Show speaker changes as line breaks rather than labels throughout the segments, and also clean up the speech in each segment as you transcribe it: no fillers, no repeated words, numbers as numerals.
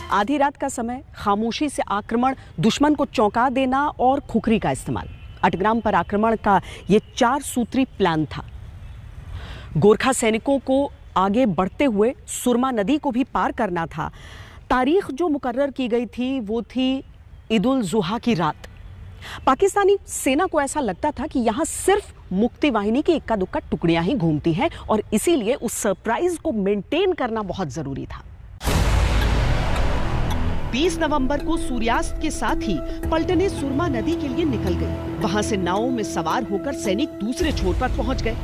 आधी रात का समय, खामोशी से आक्रमण, दुश्मन को चौंका देना और खुखरी का इस्तेमाल। अटग्राम पर आक्रमण का ये 4 सूत्री प्लान था। गोरखा सैनिकों को आगे बढ़ते हुए सुरमा नदी को भी पार करना था। तारीख जो मुकर्रर की गई थी वो थी ईद उल जुहा की रात। पाकिस्तानी सेना को ऐसा लगता था कि यहां सिर्फ मुक्ति वाहिनी की इक्का दुक्का टुकड़ियां ही घूमती हैं और इसीलिए उस सरप्राइज को मेंटेन करना बहुत जरूरी था। 20 नवंबर को सूर्यास्त के साथ ही पलटनें सुरमा नदी के लिए निकल गई। वहां से नावों में सवार होकर सैनिक दूसरे छोर पर पहुंच गए।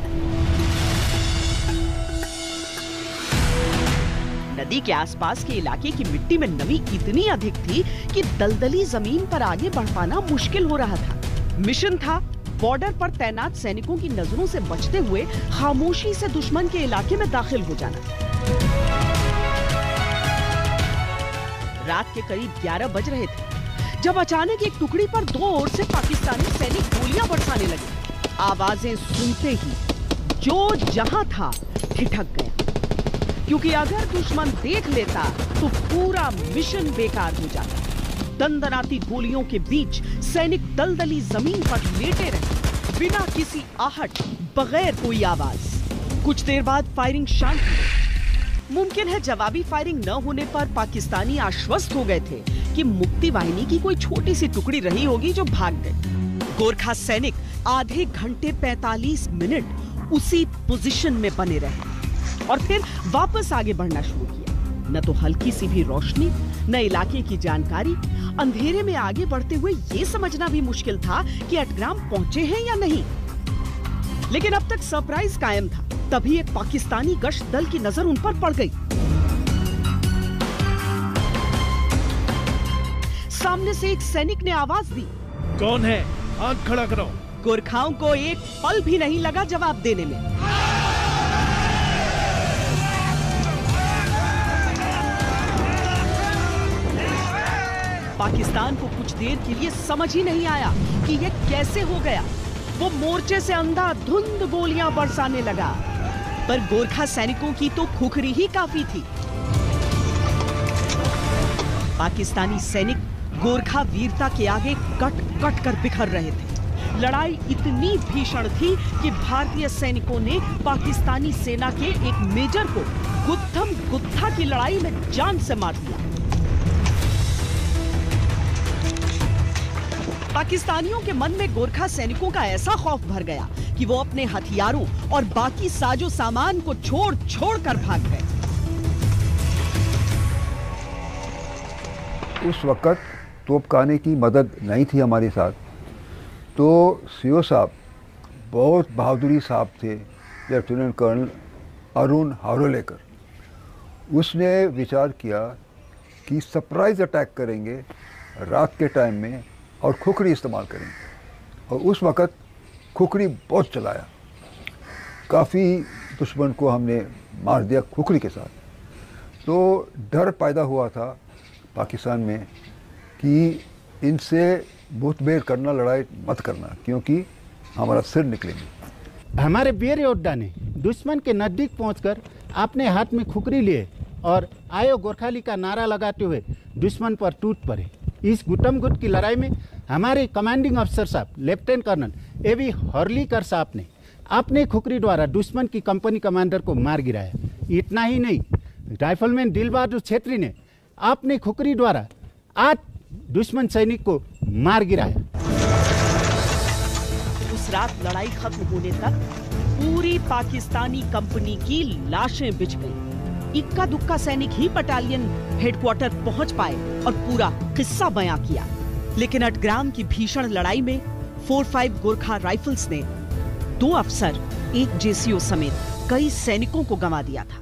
नदी के आसपास के इलाके की मिट्टी में नमी इतनी अधिक थी कि दलदली जमीन पर आगे बढ़ पाना मुश्किल हो रहा था। मिशन था बॉर्डर पर तैनात सैनिकों की नजरों से बचते हुए खामोशी से दुश्मन के इलाके में दाखिल हो जाना। रात के करीब 11 बज रहे थे जब अचानक एक टुकड़ी पर 2 ओर से पाकिस्तानी सैनिक गोलियां बरसाने लगे। आवाजें सुनते ही जो जहां था ठिठक गया, क्योंकि अगर दुश्मन देख लेता तो पूरा मिशन बेकार हो जाता। दंदनाती गोलियों के बीच सैनिक दलदली जमीन पर लेटे रहे, बिना किसी आहट, बगैर कोई आवाज। कुछ देर बाद फायरिंग शांत हो गई। मुमकिन है जवाबी फायरिंग न होने पर पाकिस्तानी आश्वस्त हो गए थे कि मुक्ति वाहिनी की कोई छोटी सी टुकड़ी रही होगी जो भाग गई। गोरखा सैनिक आधे घंटे 45 मिनट उसी पोजीशन में बने रहे और फिर वापस आगे बढ़ना शुरू किया। न तो हल्की सी भी रोशनी, न इलाके की जानकारी। अंधेरे में आगे बढ़ते हुए ये समझना भी मुश्किल था कि अटग्राम पहुंचे हैं या नहीं। लेकिन अब तक सरप्राइज कायम था। तभी एक पाकिस्तानी गश्त दल की नजर उन पर पड़ गई। सामने से एक सैनिक ने आवाज दी,
कौन है? आंख खड़ा करो।
गोरखाओं को एक पल भी नहीं लगा जवाब देने में। पाकिस्तान को कुछ देर के लिए समझ ही नहीं आया कि यह कैसे हो गया। वो मोर्चे से अंधाधुंध गोलियां बरसाने लगा, पर गोरखा सैनिकों की तो खुखरी ही काफी थी। पाकिस्तानी सैनिक गोरखा वीरता के आगे कट कट कर बिखर रहे थे। लड़ाई इतनी भीषण थी कि भारतीय सैनिकों ने पाकिस्तानी सेना के एक मेजर को गुत्थम गुत्था की लड़ाई में जान से मार दिया। पाकिस्तानियों के मन में गोरखा सैनिकों का ऐसा खौफ भर गया कि वो अपने हथियारों और बाकी साजो सामान को छोड़ छोड़ कर भाग गए।
उस वक्त तोपखाने की मदद नहीं थी हमारे साथ, तो सीओ साहब बहुत बहादुरी साहब थे, लेफ्टिनेंट कर्नल अरुण हारोलेकर। उसने विचार किया कि सरप्राइज अटैक करेंगे रात के टाइम में और खुखरी इस्तेमाल करेंगे। और उस वक़्त खुखरी बहुत चलाया, काफ़ी दुश्मन को हमने मार दिया खुखरी के साथ। तो डर पैदा हुआ था पाकिस्तान में कि इनसे मुठभेड़ करना, लड़ाई मत करना, क्योंकि हमारा सिर निकलेंगे।
हमारे वीर योद्धा ने दुश्मन के नज़दीक पहुंचकर अपने हाथ में खुखरी लिए और आयो गोरखाली का नारा लगाते हुए दुश्मन पर टूट पड़े। इस गुटम गुट की लड़ाई में हमारे कमांडिंग अफसर साहब लेफ्टिनेंट कर्नल एवी हॉर्लीकर साहब ने अपने खुखरी द्वारा दुश्मन की कंपनी कमांडर को मार गिराया। इतना ही नहीं, राइफलमैन दिल बहादुर छेत्री ने अपने खुखरी द्वारा 8 दुश्मन सैनिक को मार गिराया।
उस रात लड़ाई खत्म होने तक पूरी पाकिस्तानी कंपनी की लाशें बिछ गईं। इक्का दुक्का सैनिक ही बटालियन हेडक्वार्टर पहुंच पाए और पूरा किस्सा बयां किया। लेकिन अटग्राम की भीषण लड़ाई में 45 गोरखा राइफल्स ने 2 अफसर, 1 जेसीओ समेत कई सैनिकों को गंवा दिया था।